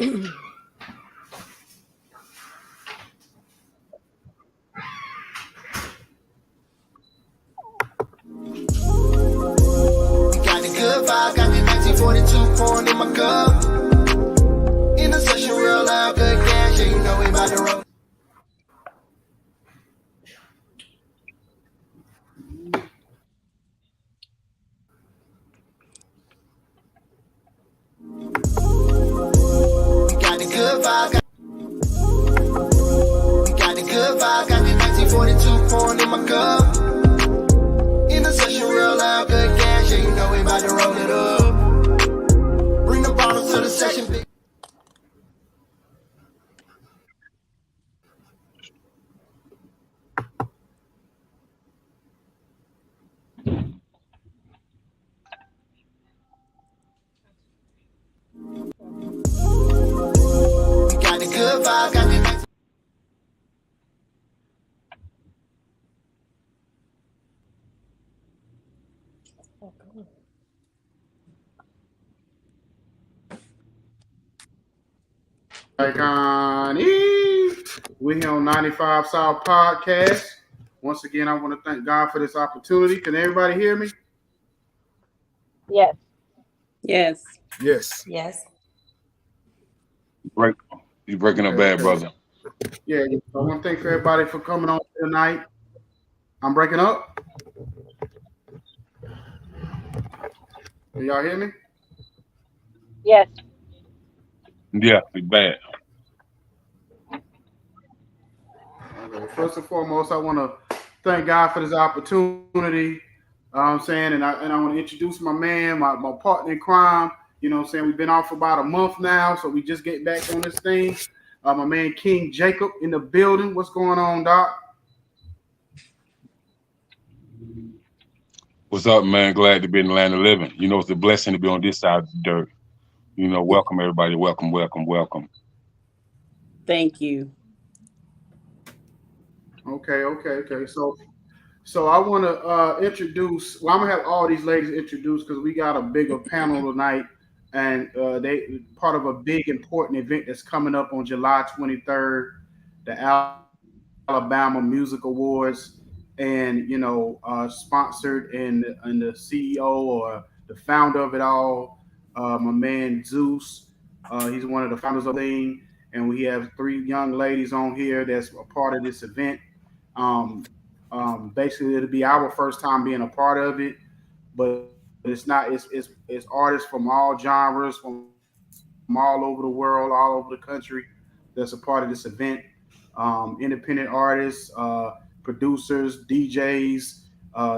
Good vibe, got the 1942 pouring in my cup. In the session, real loud, good gas, yeah, you know we about to roll. Got the good vibe, got the good vibe, got the 1942 pouring in my cup. In the session, real loud, good gas, yeah, you know we about to roll it up. Bring the bottles to the session, big. Got the good vibe, got the 19. We're here on 95 South Podcast. Once again, I want to thank God for this opportunity. Can everybody hear me? Yes. Yes. Yes. Yes. You're breaking up bad, brother. Yeah, I want to thank everybody for coming on tonight. I'm breaking up. Can y'all hear me? Yes. Yeah, it's bad. Okay. First and foremost, I want to thank God for this opportunity. I'm saying, and I want to introduce my man, my partner in crime. You know what I'm saying? We've been off for about a month now, so we just get back on this thing. My man King Jacob in the building. What's going on, Doc? What's up, man? Glad to be in the land of living. You know, it's a blessing to be on this side of the dirt. You know, welcome everybody. Welcome, welcome, welcome. Thank you. Okay. So I want to introduce. Well, I'm gonna have all these ladies introduced because we got a bigger panel tonight, and they part of a big important event that's coming up on July 23rd, the Alabama Music Awards, and sponsored and the CEO or the founder of it all, my man Zeus. He's one of the founders of the thing, and we have 3 young ladies on here that's a part of this event. Basically, it'll be our first time being a part of it, but it's not. It's artists from all genres, from all over the world, all over the country, that's a part of this event. Independent artists, producers, DJs,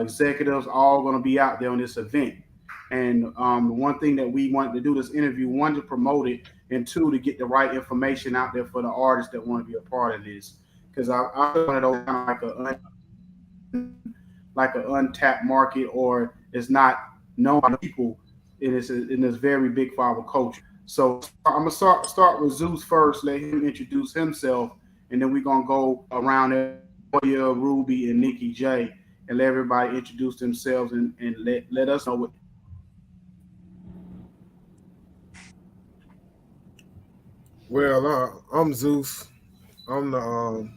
executives, all going to be out there on this event. And the one thing that we wanted to do this interview, 1, to promote it, and 2, to get the right information out there for the artists that want to be a part of this. Because I feel it kind of like an untapped market, or it's not known by people. It is very big for our culture. So I'm gonna start with Zeus first. Let him introduce himself, and then we're gonna go around Toia, Ruby, and Nikki J, and let everybody introduce themselves and let us know what. Well, I'm Zeus. I'm the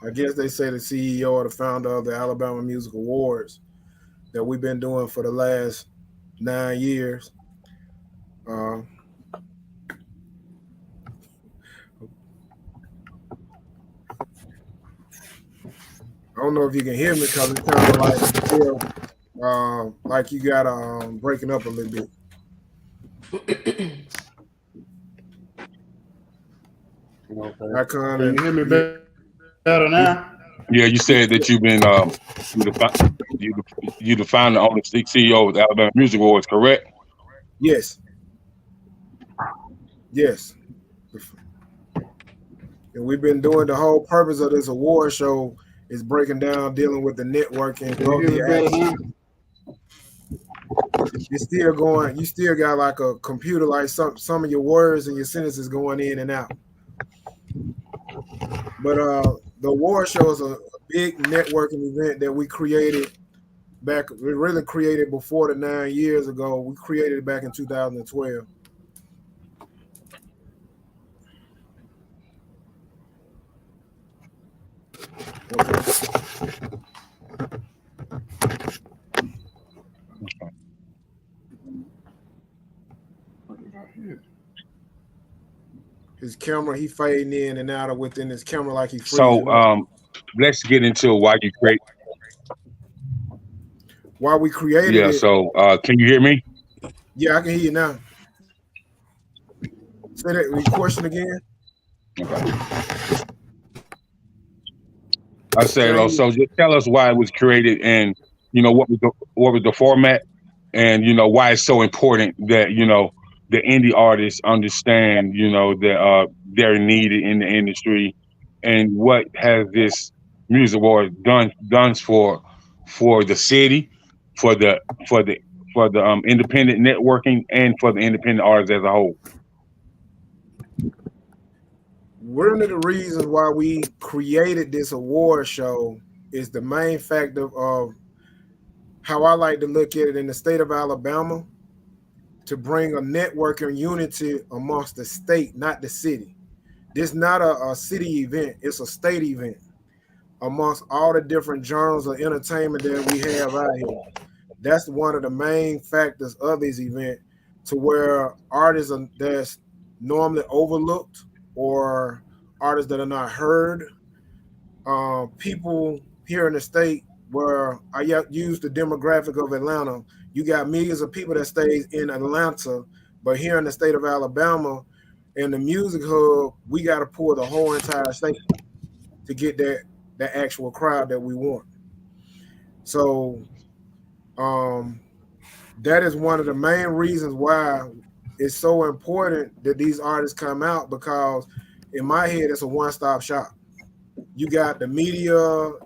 I guess they say the CEO or the founder of the Alabama Music Awards that we've been doing for the last 9 years. I don't know if you can hear me because it's kind of like you got breaking up a little bit. Can you hear me better now? Yeah, you said that you've been you the founder on the CEO of the Alabama Music Awards, correct? Yes. And we've been doing the whole purpose of this award show is breaking down, dealing with the networking. You're still going. You still got like a computer, like some of your words and your sentences going in and out. But the award show is a big networking event that we created back. We really created before the 9 years ago. We created it back in 2012. His camera, he fading in and out of within his camera like he So freezing up. let's get into why you create. Why we created Yeah. it? So can you hear me? Yeah, I can hear you now. Say that question again. Okay. I said, Can I hear so you? just tell us why it was created, and what was the format, and why it's so important that the indie artists understand that they're needed in the industry, and what has this music award done for the city, for the for the for the independent networking, and for the independent artists as a whole. One of the reasons why we created this award show is the main factor of how I like to look at it in the state of Alabama, to bring a network and unity amongst the state, not the city. This is not a city event, it's a state event amongst all the different genres of entertainment that we have out here. That's one of the main factors of this event, to where artists that's normally overlooked or artists that are not heard, people here in the state where I use the demographic of Atlanta. You got millions of people that stays in Atlanta, but here in the state of Alabama, in the music hub, we got to pull the whole entire state to get that actual crowd that we want. So that is one of the main reasons why it's so important that these artists come out, because in my head, it's a one-stop shop. You got the media,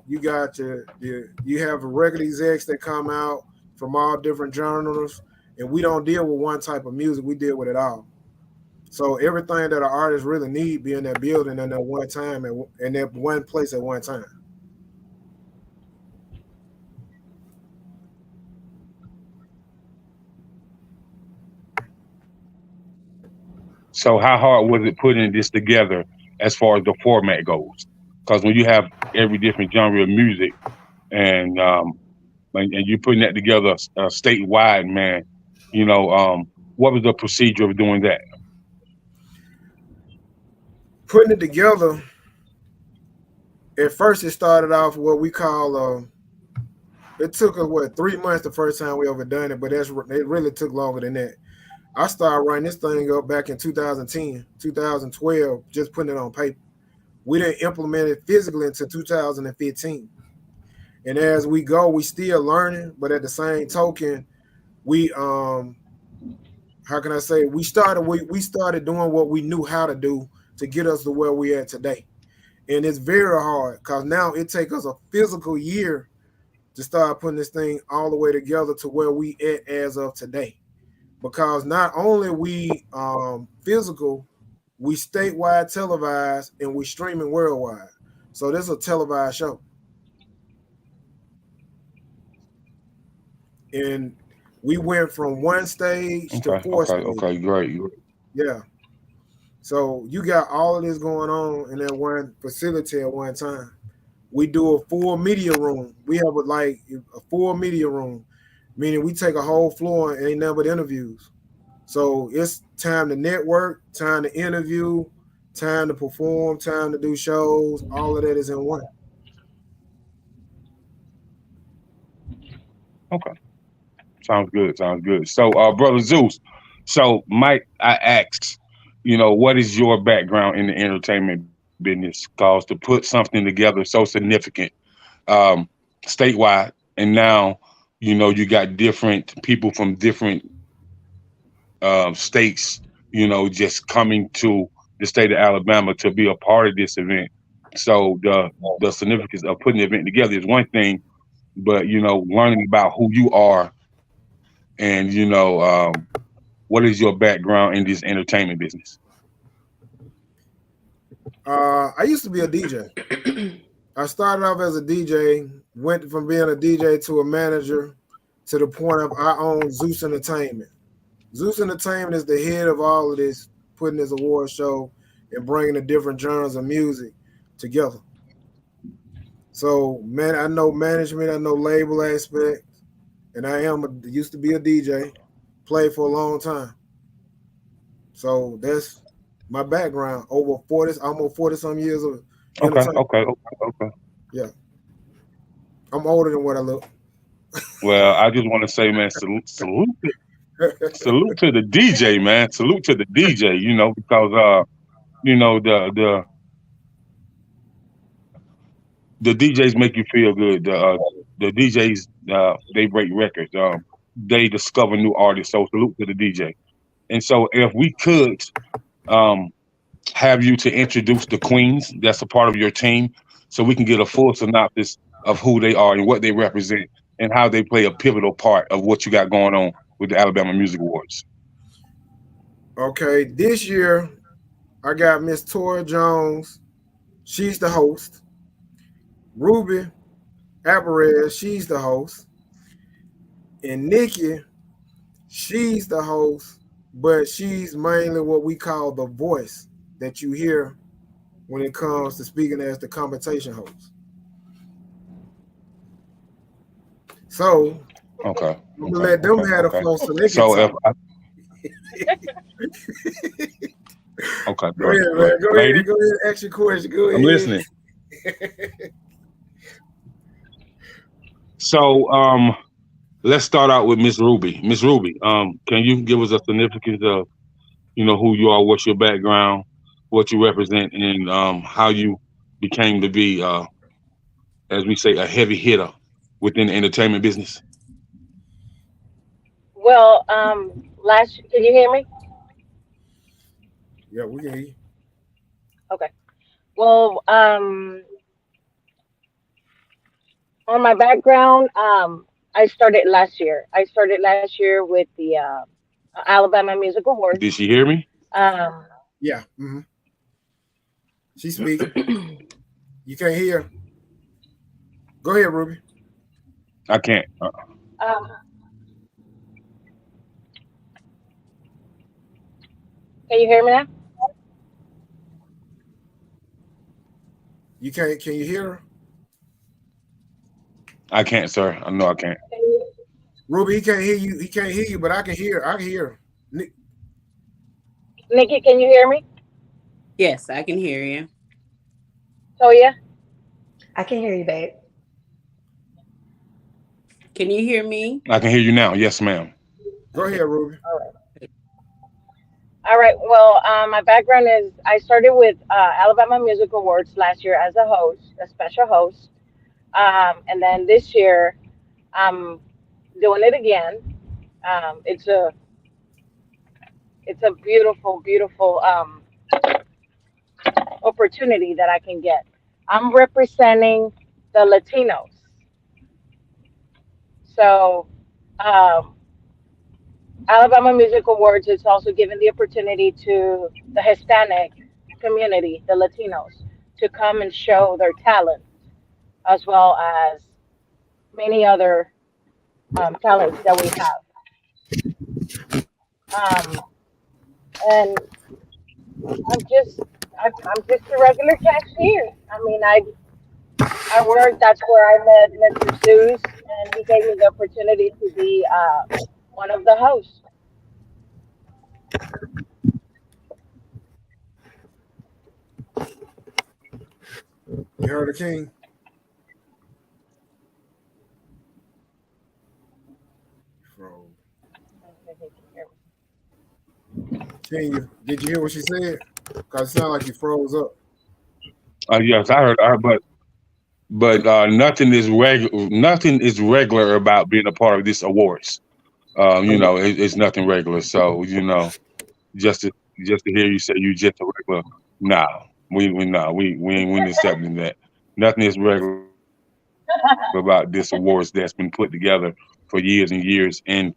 you got you have the record execs that come out from all different genres, and we don't deal with one type of music, we deal with it all. So everything that an artist really need be in that building in that one time, in that one place at one time. So how hard was it putting this together as far as the format goes? Because when you have every different genre of music, and you're putting that together statewide, man, what was the procedure of doing that? Putting it together, at first it started off what we call it took us 3 months the first time we ever done it, but it really took longer than that. I started writing this thing up back in 2010, 2012, just putting it on paper. We didn't implement it physically until 2015. And as we go, we still learning, but at the same token, we how can I say, we started doing what we knew how to do to get us to where we at today. And it's very hard because now it takes us a physical year to start putting this thing all the way together to where we at as of today. Because not only we physical, we statewide televised and we streaming worldwide. So this is a televised show. And we went from one stage to four stages. Okay, great. Yeah. So you got all of this going on in that one facility at one time. We do a full media room. We have a full media room, meaning we take a whole floor and ain't nothing but interviews. So it's time to network, time to interview, time to perform, time to do shows. All of that is in one. Okay. Sounds good. So, Brother Zeus, so Mike, I asked, what is your background in the entertainment business? Because to put something together so significant statewide, and now, you got different people from different states, just coming to the state of Alabama to be a part of this event. So the significance of putting the event together is one thing, but learning about who you are, and what is your background in this entertainment business? I used to be a DJ. I started off as a DJ, went from being a DJ to a manager, to the point of I own Zeus Entertainment. Zeus Entertainment is the head of all of this, putting this award show and bringing the different genres of music together. So man, I know management, I know label aspect, and used to be a DJ, played for a long time. So that's my background. Over 40, almost 40 some years of Okay, entertainment. okay, okay, okay. Yeah, I'm older than what I look. Well, I just want to say, man, salute to the DJ, man. Salute to the DJ. You know, because you know, the DJs make you feel good. The DJs they break records. They discover new artists. So salute to the DJ. And so if we could um have you to introduce the queens that's a part of your team, so we can get a full synopsis of who they are and what they represent and how they play a pivotal part of what you got going on with the Alabama Music Awards. Okay, this year I got Miss Toia Jones. She's the host. Ruby Alvarez, she's the host. And Nikki, she's the host, but she's mainly what we call the voice that you hear when it comes to speaking as the competition host. So Okay. I'm gonna let them have the Okay. floor so they can So if talk. okay, Go ahead, go man. ahead. Go Lady, ahead. Go ahead. Ask your question. Go I'm ahead. listening. So let's start out with Miss Ruby. Miss Ruby, can you give us a significance of who you are, what's your background, what you represent, and how you became to be, as we say, a heavy hitter within the entertainment business? Well, can you hear me? Yeah, we can hear you. Okay. Well, on my background, I started last year. I started last year with the Alabama Music Did Awards. she hear me? Um, Yeah. She's speaking. You can't hear. Go ahead, Ruby. I can't. um, can you hear me now? You can't. Can you hear her? I can't, sir. I know I can't. Ruby, he can't hear you. He can't hear you, but I can hear. I can hear. Nikki, can you hear me? Yes, I can hear you. Toya? I can hear you, babe. Can you hear me? I can hear you now. Yes, ma'am. Go ahead, Ruby. All right. All right. Well, my background is I started with Alabama Music Awards last year as a host, a special host. And then this year, I'm doing it again. Um, it's a it's a beautiful, beautiful opportunity that I can get. I'm representing the Latinos. So, um, Alabama Music Awards is also giving the opportunity to the Hispanic community, the Latinos, to come and show their talent, as well as many other talents that we have. Um, and I'm just a regular cashier. I mean, I work. That's where I met Mr. Seuss, and he gave me the opportunity to be one of the hosts. You heard the king. Froze. King, did you hear what she said? Cause it sounded like you froze up. Yes, I heard her, but nothing is regular. Nothing is regular about being a part of this awards. It's nothing regular. So just to just to hear you say you just a regular, nah, we ain't accepting that. Nothing is regular about this awards that's been put together for years and years and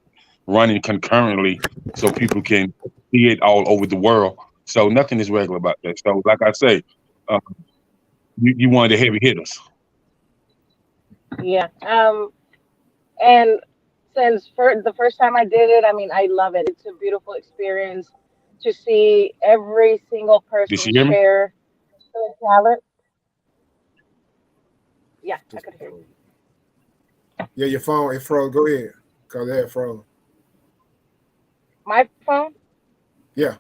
running concurrently so people can see it all over the world. So nothing is regular about that. So like I say, uh, you one of the heavy hitters. Yeah. And since for the first time I did it, I mean, I love it. It's a beautiful experience to see every single Did she person hear me? share their talent. Yeah, I Just could hear you. yeah, your phone it froze. Go ahead, cause it had froze. My phone? Yeah,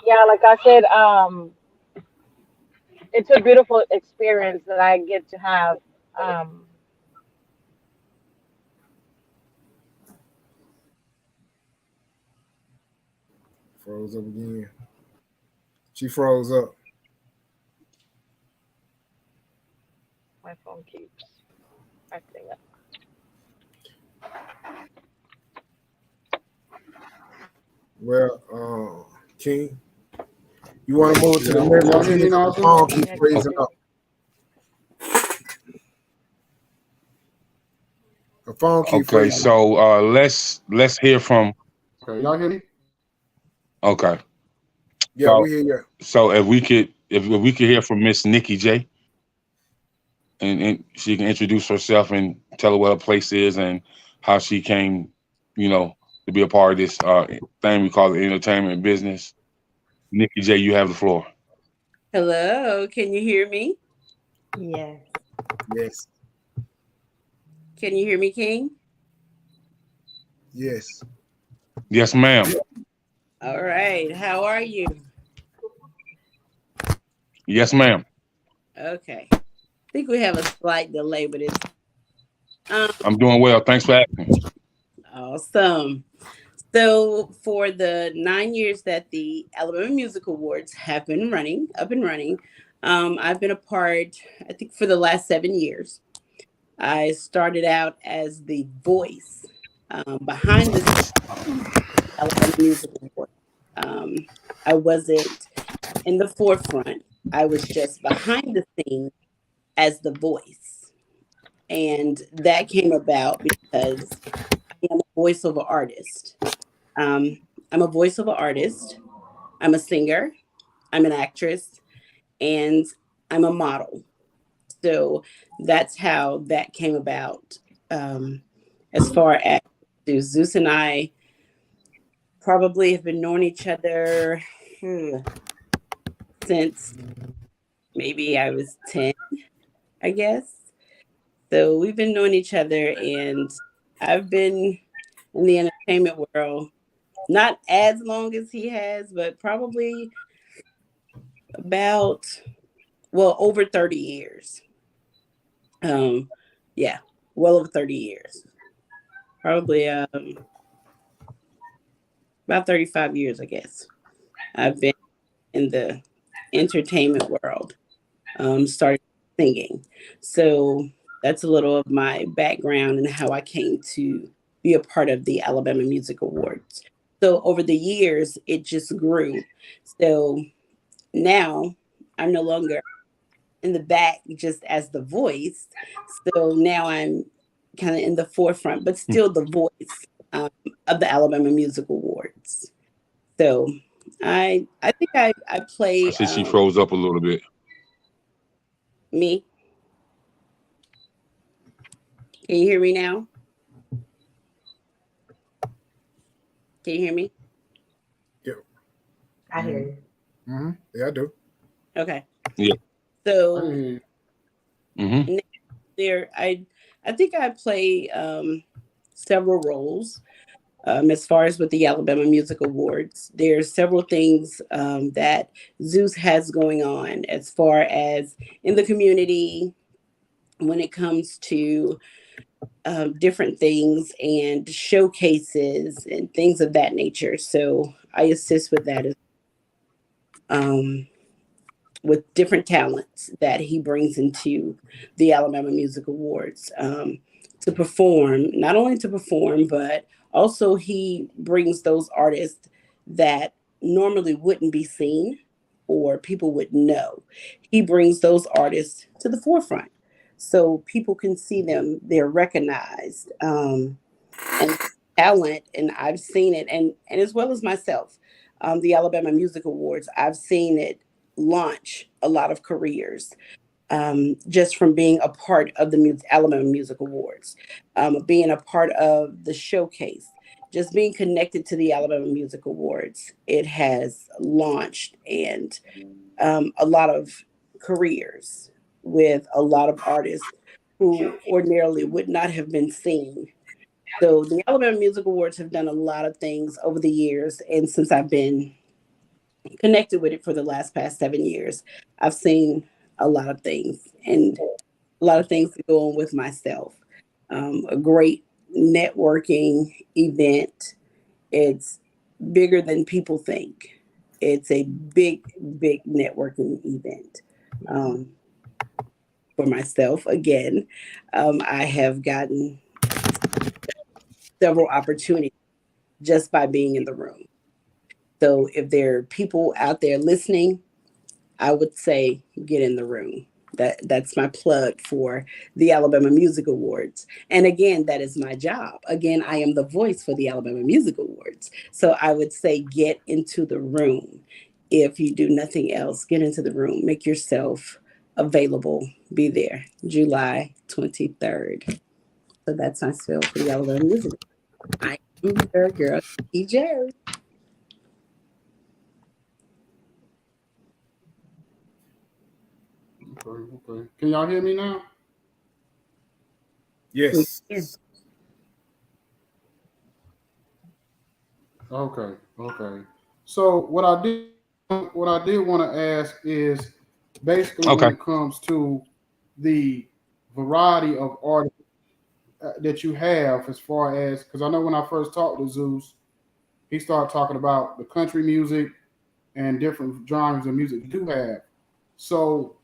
Yeah, like I said, it's a beautiful experience that I get to have. Um, froze up again. She froze up. my phone keeps acting up. Well, King, you want to move to the next Y'all one? hear me now, The too? phone keeps Yeah, I can freezing hear up. you. The phone keeps Okay, freezing up. so let's hear from. Okay, y'all hear me? Okay, Yeah, so we hear you. so if we could hear from Miss Nikki J, and she can introduce herself and tell her what her place is and how she came, to be a part of this thing we call the entertainment business. Nikki J, you have the floor. Hello, can you hear me? Yes. Yes, Can you hear me, King? yes. Yes, ma'am. All right, how are you? Yes, ma'am. Okay. I think we have a slight delay, but it's I'm doing well. Thanks for asking. awesome. So, for the 9 years that the Alabama Music Awards have been running, up and running, I've been a part, I think, for the last 7 years. I started out as the voice behind the Alabama Music Awards. Um, I wasn't in the forefront, I was just behind the scenes as the voice. And that came about because I am a voiceover artist. Um, I'm a voiceover artist. I'm a singer. I'm an actress, and I'm a model. So that's how that came about. Um, as far as Zeus and I probably have been knowing each other since maybe I was 10, I guess. So we've been knowing each other, and I've been in the entertainment world not as long as he has, but probably about, well, over 30 years. Um, yeah, well over 30 years. Probably about 35 years, I guess. I've been in the entertainment world, started singing. So that's a little of my background and how I came to be a part of the Alabama Music Awards. So over the years, it just grew. So now I'm no longer in the back just as the voice. So now I'm kind of in the forefront, but still the voice um, of the Alabama Music Awards. So I think I I play see she froze up a little bit. me. Can you hear me now? Can you hear me? Yeah. I hear Mm-hmm. you. Mm-hmm. Yeah, I do. Okay. Yeah. I can So hear you. Mm-hmm. there, I think I play several roles. As far as with the Alabama Music Awards, there's several things that Zeus has going on as far as in the community when it comes to different things and showcases and things of that nature. So I assist with that um, with different talents that he brings into the Alabama Music Awards to perform, not only to perform, but also he brings those artists that normally wouldn't be seen or people would know. He brings those artists to the forefront so people can see them, they're recognized. And talent, and I've seen it, and as well as myself, the Alabama Music Awards, I've seen it launch a lot of careers just from being a part of the Alabama Music Awards, being a part of the showcase, just being connected to the Alabama Music Awards. It has launched and a lot of careers with a lot of artists who ordinarily would not have been seen. So the Alabama Music Awards have done a lot of things over the years, and since I've been connected with it for the last past 7 years, I've seen a lot of things and a lot of things to go on with myself. A great networking event. It's bigger than people think. It's a big, big networking event. Um, for myself, again, I have gotten several opportunities just by being in the room. So if there are people out there listening, I would say get in the room. That's my plug for the Alabama Music Awards. And again, that is my job. Again, I am the voice for the Alabama Music Awards. So I would say get into the room. If you do nothing else, get into the room. Make yourself available. Be there. July 23rd. So that's my spiel for the Alabama Music Awards. I am your girl, EJ. Okay. Can y'all hear me now? Yes. Okay. So what I did want to ask is basically when Okay. it comes to the variety of artists that you have, as far as, because I know when I first talked to Zeus, he started talking about the country music and different genres of music you do have. So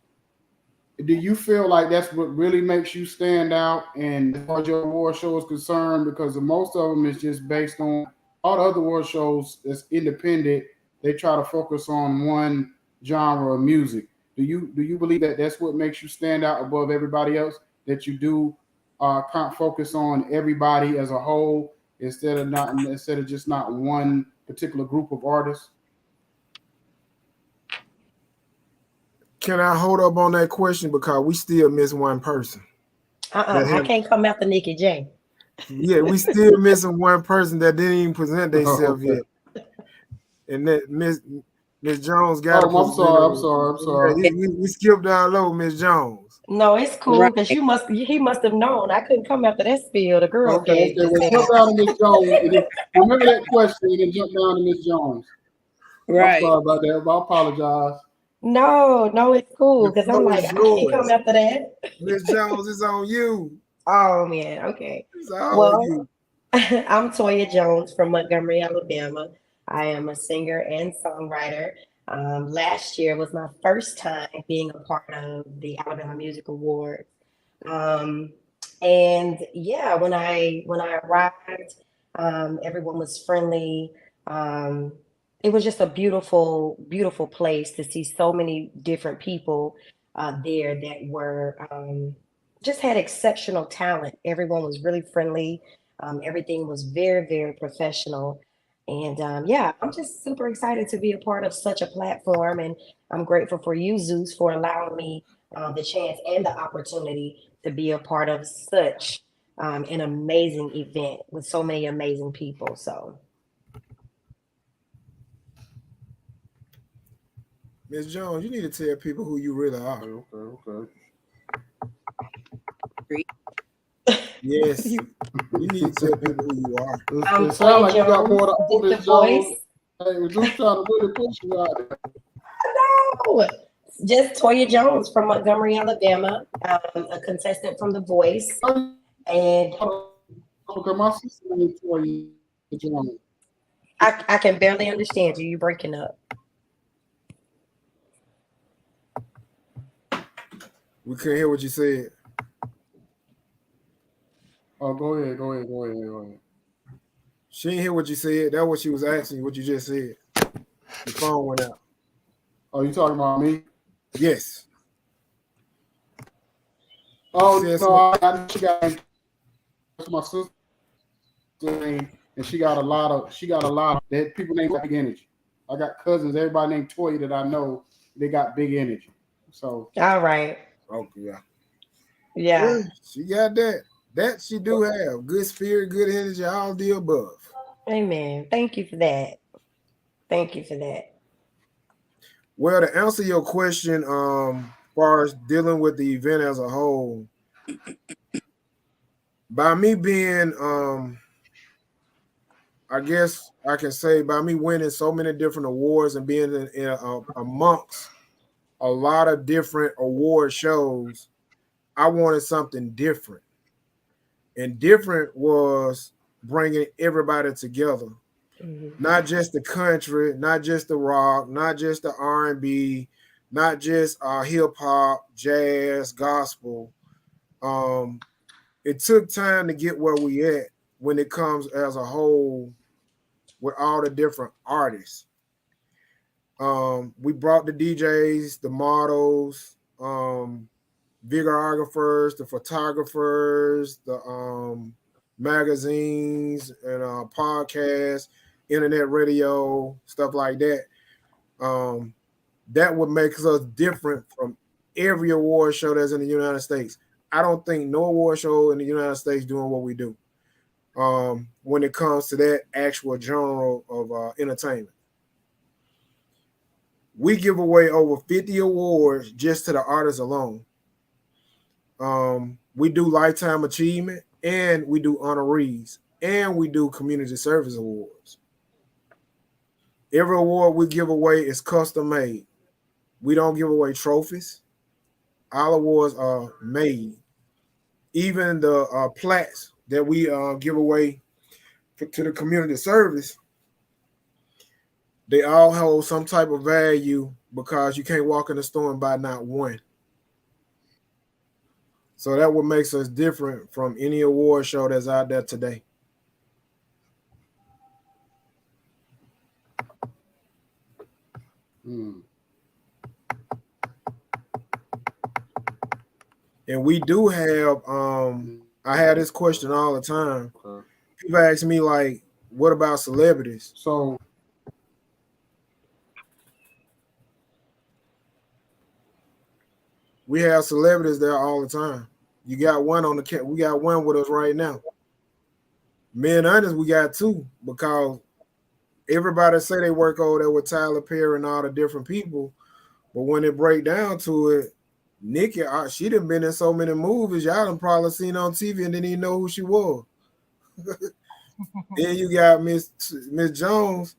do you feel like that's what really makes you stand out and as far as your award show is concerned? Because most of them is just based on all the other award shows that's independent. They try to focus on one genre of music. Do you believe that that's what makes you stand out above everybody else? That you do kind of focus on everybody as a whole instead of just not one particular group of artists? Can I hold up on that question because we still miss one person? I can't come after Nikki J. Yeah, we still missing one person that didn't even present themselves Okay. yet, and that Miss Jones got to Oh, I'm sorry. Yeah, we skipped down low, Miss Jones. No, it's cool because Right. he must have known I couldn't come after that spiel. The girls Okay. gave just Well, said. jump down to Miss Jones. And remember that question, and then jump down to Miss Jones. I'm Right. sorry about that. I apologize. No, it's cool The because I'm floor like is I can't come yours, after that. Miss Jones. It's on you. Oh man, okay. It's all on Well, you. I'm Toia Jones from Montgomery, Alabama. I am a singer and songwriter. Last year was my first time being a part of the Alabama Music Awards. Um, and yeah, when I arrived, everyone was friendly. Um, it was just a beautiful, beautiful place to see so many different people there that were just had exceptional talent. Everyone was really friendly. Everything was very, very professional. And yeah, I'm just super excited to be a part of such a platform. And I'm grateful for you, Zeus, for allowing me the chance and the opportunity to be a part of such an amazing event with so many amazing people. So, Miss Jones, you need to tell people who you really are. Okay. Yes, you need to tell people who you are. I'm It sounds like you got Jones, more to the Miss Jones. voice. Hey, we're just trying to really push you out there. No, just Toya Jones from Montgomery, Alabama, a contestant from The Voice. And Okay, my sister named Toya Jones. I can barely understand you. You're breaking up. We couldn't hear what you said. Oh, go ahead. She didn't hear what you said. That's what she was asking you, what you just said. The phone went out. Oh, you talking about me? Yes. Oh Said no, she got my sister name, and she got a lot of that people named big energy. I got cousins, everybody named Toya that I know, they got big energy. So All right. Oh yeah. Yeah. She got that. That she do have. Good spirit, good energy, all the above. Amen. Thank you for that. Thank you for that. Well, to answer your question, far as dealing with the event as a whole, by me being, I guess I can say by me winning so many different awards and being amongst a lot of different award shows, I wanted something different. And different was bringing everybody together. Not just the country, not just the rock, not just the R&B, not just hip hop, jazz, gospel. It took time to get where we at when it comes as a whole with all the different artists. We brought the DJs, the models, videographers, the photographers, the magazines and podcasts, internet radio, stuff like that. That would make us different from every award show that's in the United States. I don't think no award show in the United States doing what we do when it comes to that actual genre of entertainment. We give away over 50 awards just to the artists alone. We do lifetime achievement, and we do honorees, and we do community service awards. Every award we give away is custom made. We don't give away trophies. All awards are made. Even the plaques that we give away to the community service, they all hold some type of value because you can't walk in the store and buy not one. So that what makes us different from any award show that's out there today. And we do have, I have this question all the time. Okay. People ask me, like, what about celebrities? So we have celebrities there all the time. You got one on the we got one with us right now. Me and Ernest, we got two because everybody say they work over there with Tyler Perry and all the different people, but when it break down to it, Nikki, she done been in so many movies, y'all done probably seen on TV and didn't even know who she was. Then you got Miss Jones,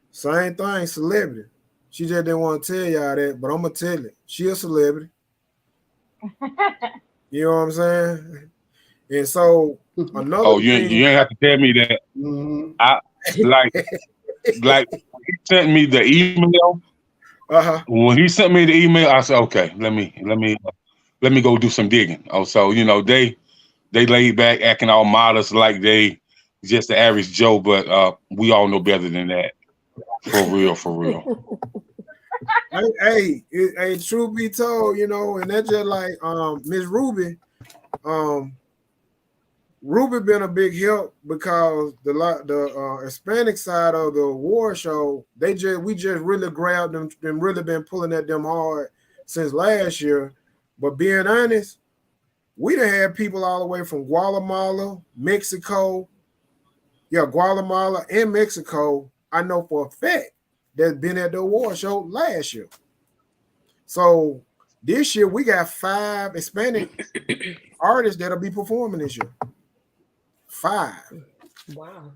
same thing, celebrity. She just didn't want to tell y'all that, but I'm gonna tell it. She a celebrity. You know what I'm saying? And so another you ain't have to tell me that. Mm-hmm. I like he sent me the email. When he sent me the email, I said, okay, let me go do some digging. Oh, so they laid back acting all modest like they just the average Joe, but we all know better than that. For real. Hey, truth be told, and that's just like Miss Ruby. Ruby been a big help because the Hispanic side of the award show, we just really grabbed them and really been pulling at them hard since last year. But being honest, we done had people all the way from Guatemala, Mexico, Guatemala and Mexico. I know for a fact that's been at the award show last year. So this year we got 5 Hispanic artists that'll be performing this year. 5. Wow.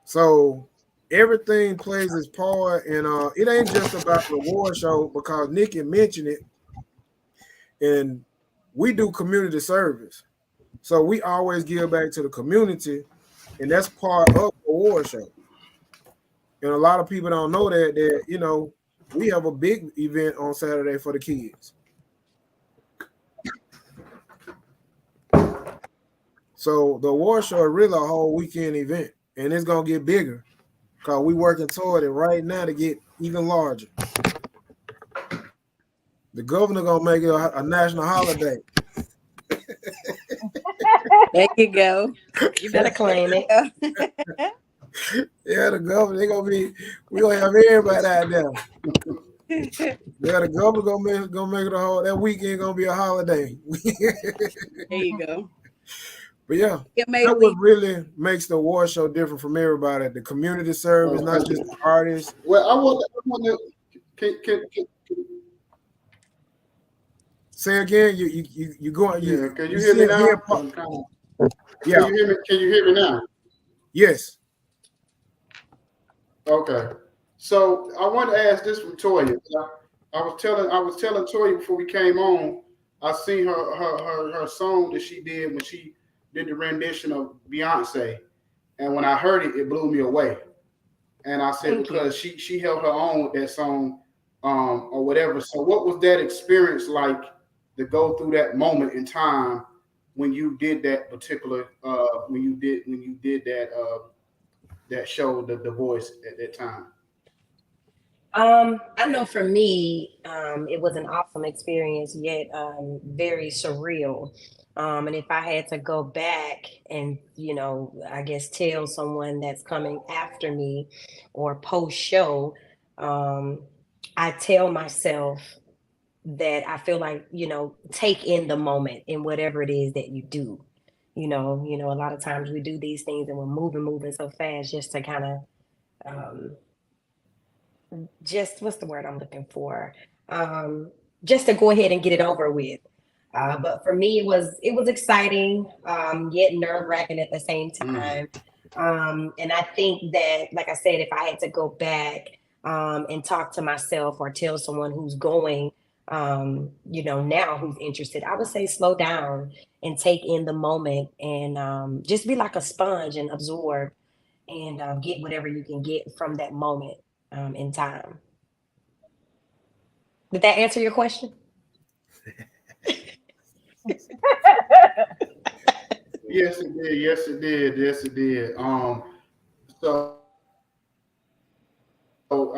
So everything plays its part, and it ain't just about the award show because Nikki mentioned it, and we do community service. So we always give back to the community, and that's part of the award show. And a lot of people don't know that we have a big event on Saturday for the kids. So the award show is really a whole weekend event, and it's gonna get bigger because we're working toward it right now to get even larger. The governor gonna make it a national holiday. There you go. You better claim it. Yeah, the governor, we gonna have everybody out there. Yeah, the governor gonna make it that weekend gonna be a holiday. There you go. But that's what really makes the award show different from everybody. The community service, not just the artists. Well, I want to Say again. You going? Yeah, can you You hear me see now? here? 'Cause I'm kind of. Yeah. Can you hear me? Can you hear me now? Yes. Okay. So I wanted to ask this from Toya. I was telling Toya before we came on. I seen her song that she did when she did the rendition of Beyonce, and when I heard it, it blew me away. And I said Thank you. because she held her own with that song, or whatever. So what was that experience like to go through that moment in time when you did that particular when you did that show the voice at that time? I know for me, it was an awesome experience, yet very surreal. And if I had to go back and, I guess tell someone that's coming after me or post show, um, I tell myself that I feel like, take in the moment in whatever it is that you do. A lot of times we do these things and we're moving so fast just to kind of um, just what's the word I'm looking for? Um, just to go ahead and get it over with. But for me, it was exciting, yet nerve wracking at the same Mm. time. And I think that, like I said, if I had to go back and talk to myself or tell someone who's going, now who's interested, I would say slow down and take in the moment and just be like a sponge and absorb and get whatever you can get from that moment in time. Did that answer your question? Yes, it did. Yes, it did. Yes, it did. So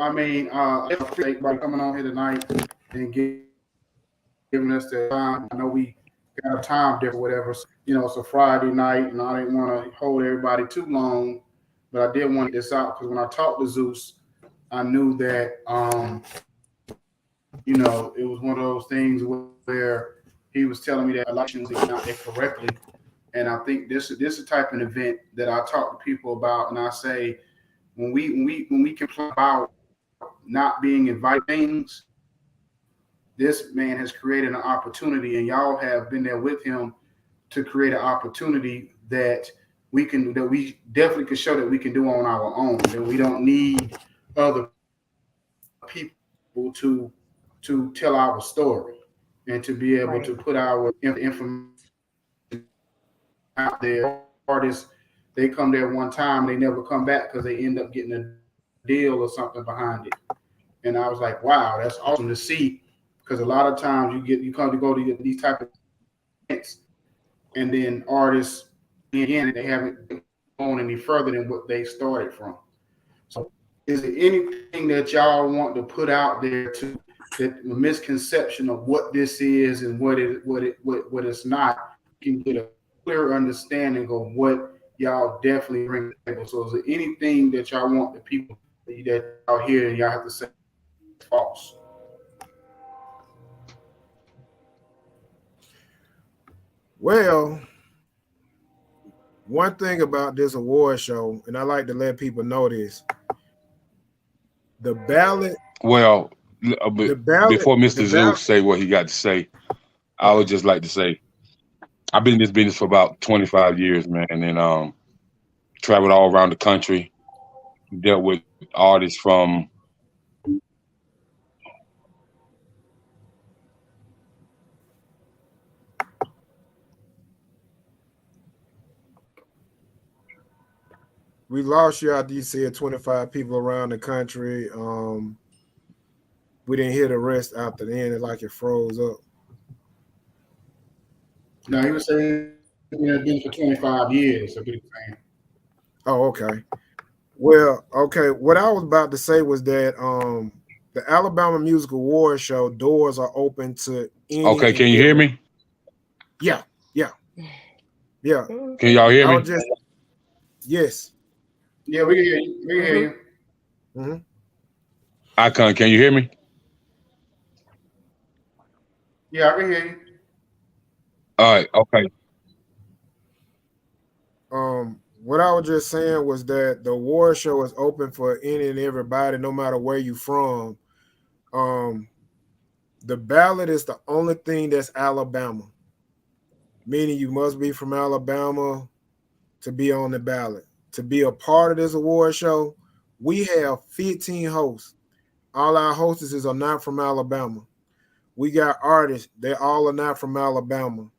I mean, I appreciate everybody coming on here tonight and giving us the time. I know we got a time difference, whatever. It's a Friday night, and I didn't want to hold everybody too long, but I did want to get this out because when I talked to Zeus, I knew that it was one of those things where he was telling me that elections was not there correctly. And I think this is the type of event that I talk to people about, and I say when we complain about not being invited things, this man has created an opportunity, and y'all have been there with him to create an opportunity that we definitely can show that we can do on our own. That we don't need other people to tell our story and to be able Right. to put our information out there. Artists, they come there one time, they never come back because they end up getting a deal or something behind it. And I was like, wow, that's awesome to see. Because a lot of times you come to go to these type of events, and then artists again they haven't gone any further than what they started from. So, is there anything that y'all want to put out there to that a misconception of what this is and what it's not? You can get a clear understanding of what y'all definitely bring to the table. So, is there anything that y'all want the people that y'all hear and y'all have to say false? Well, one thing about this award show, and I like to let people know this: the ballot, Well, the ballot, before the Mr. ballot. Zeus say what he got to say, I Okay. would just like to say I've been in this business for about 25 years, man, and traveled all around the country, dealt with artists from We lost you after you said 25 people around the country. We didn't hear the rest after the end. It like it froze up. No, he was saying he had been for 25 years. So Oh, okay. Well, okay. What I was about to say was that the Alabama Music Awards show doors are open to any okay, and can you hear every. me? Yeah, yeah, yeah. Can y'all hear I me? was just yes. yeah, we can hear you. We can hear Mm-hmm. you. Hmm. Icon, can you hear me? Yeah, I can hear you. All right, okay. What I was just saying was that the award show is open for any and everybody, no matter where you from. Um, The ballot is the only thing that's Alabama, meaning you must be from Alabama to be on the ballot. To be a part of this award show, we have 15 hosts. All our hostesses are not from Alabama. We got artists, they all are not from Alabama.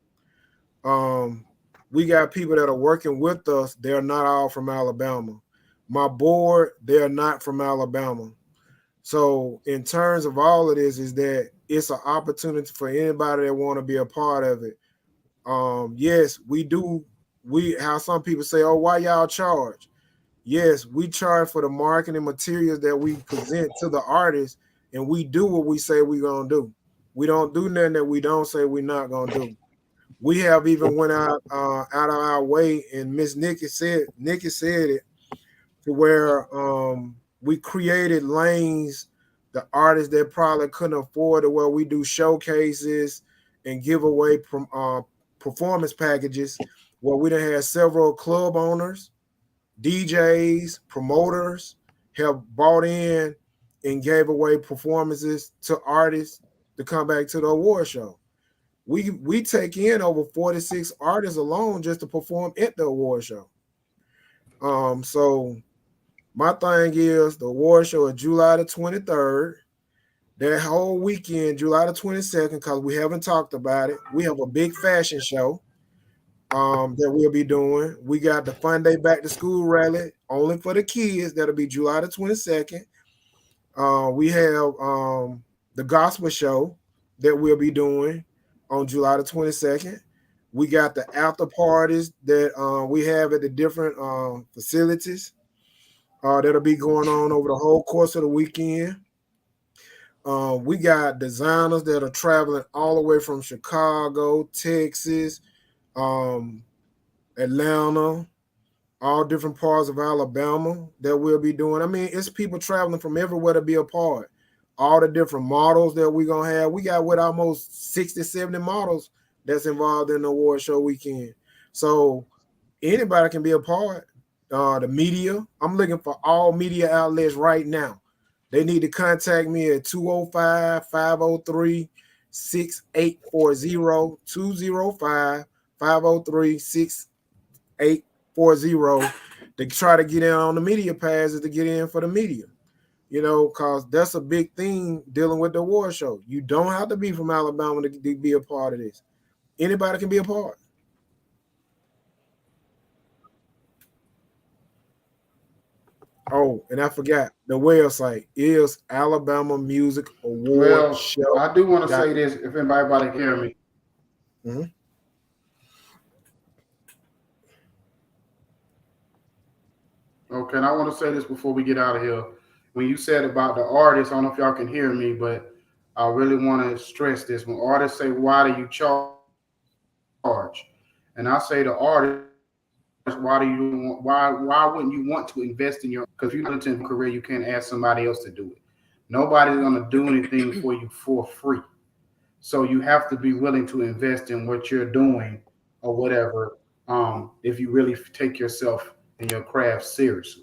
Um, we got people that are working with us, they're not all from Alabama. My board, they're not from Alabama. So in terms of all of this, is that it's an opportunity for anybody that want to be a part of it. Yes, we do. We how some people say, "Oh, why y'all charge?" Yes, we charge for the marketing materials that we present to the artists, and we do what we say we're gonna do. We don't do nothing that we don't say we're not gonna do. We have even went out of our way, and Miss Nikki said it to where we created lanes, the artists that probably couldn't afford it, where we do showcases and give away from performance packages, where we done had several club owners, DJs, promoters have bought in and gave away performances to artists to come back to the award show. We take in over 46 artists alone just to perform at the award show. So my thing is the award show is July the 23rd. That whole weekend, July the 22nd, because we haven't talked about it. We have a big fashion show that we'll be doing. We got the Fun Day Back to School rally only for the kids. That'll be July the 22nd. We have the gospel show that we'll be doing on July the 22nd. We got the after parties that we have at the different facilities that'll be going on over the whole course of the weekend. We got designers that are traveling all the way from Chicago, Texas, Atlanta, all different parts of Alabama that we'll be doing. I mean, it's people traveling from everywhere to be a part. All the different models that we're going to have. We got with almost 60, 70 models that's involved in the award show weekend. So anybody can be a part. The media, I'm looking for all media outlets right now. They need to contact me at 205-503-6840, 205-503-6840 to try to get in on the media passes to get in for the media. You know, because that's a big thing dealing with the award show. You don't have to be from Alabama to be a part of this. Anybody can be a part. Oh, and I forgot the website is Alabama Music Award Well, Show. I do want to say this if anybody can hear me. Mm-hmm. Okay, and I want to say this before we get out of here. When you said about the artists, I don't know if y'all can hear me, but I really want to stress this. When artists say, "Why do you charge?" And I say to artists, why wouldn't you want to invest in your? Because if you're into a career, you can't ask somebody else to do it. Nobody's gonna do anything for you for free. So you have to be willing to invest in what you're doing or whatever. If you really take yourself and your craft seriously.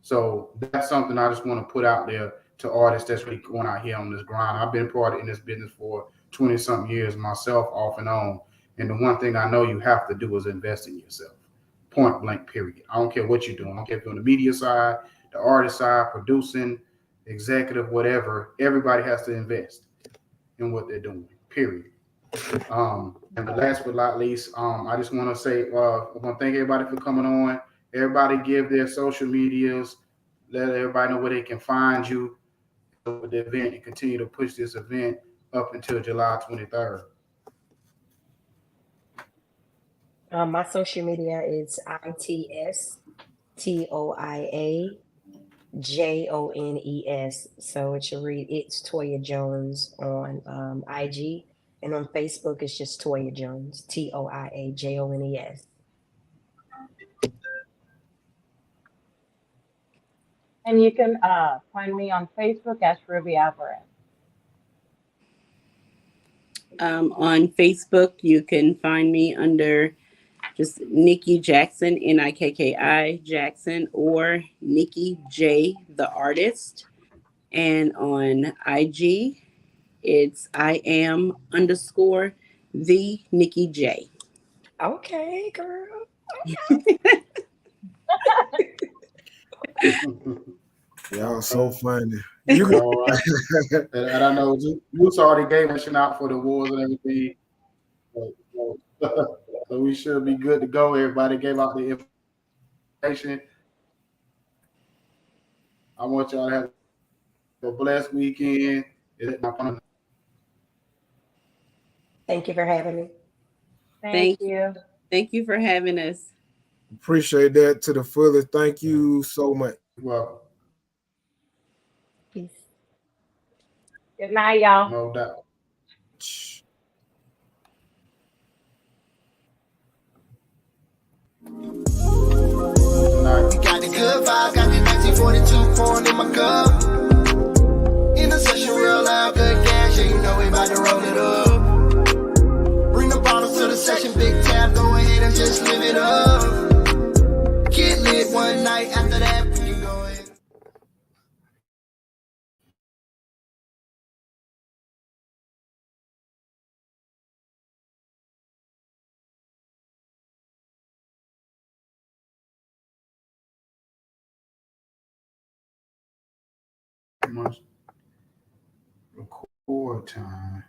So that's something I just want to put out there to artists that's really going out here on this grind. I've been part in this business for 20 something years myself, off and on. And the one thing I know you have to do is invest in yourself. Point blank, period. I don't care what you're doing. I don't care if you're on the media side, the artist side, producing, executive, whatever. Everybody has to invest in what they're doing, period. And last but not least, I just want to say, I want to thank everybody for coming on. Everybody give their social medias, let everybody know where they can find you with the event and continue to push this event up until July 23rd. My social media is ITSTOIAJONES. So it should read It's Toya Jones on IG. And on Facebook, it's just Toya Jones, TOIAJONES. And you can find me on Facebook as Ruby Alvarez. On Facebook, you can find me under just Nikki Jackson, Nikki Jackson, or Nikki J, the artist. And on IG, It's I am_the Nikki J. Okay, girl. Y'all so funny. You can, All right. And I know Juice already gave us out for the awards and everything. So we should be good to go. Everybody gave out the information. I want y'all to have a blessed weekend. Thank you for having me. Thank you. Thank you for having us. appreciate that to the fullest. Thank you so much. Well, Peace. Good night, y'all. no doubt. We got the good vibes, got the 1942 pouring in my cup. In the session, real loud, good gas, yeah, you know we about to roll it up. Bring the bottles to the session, big tab, go ahead and just live it up. Get lit one night, after that, we can go ahead. Much record time.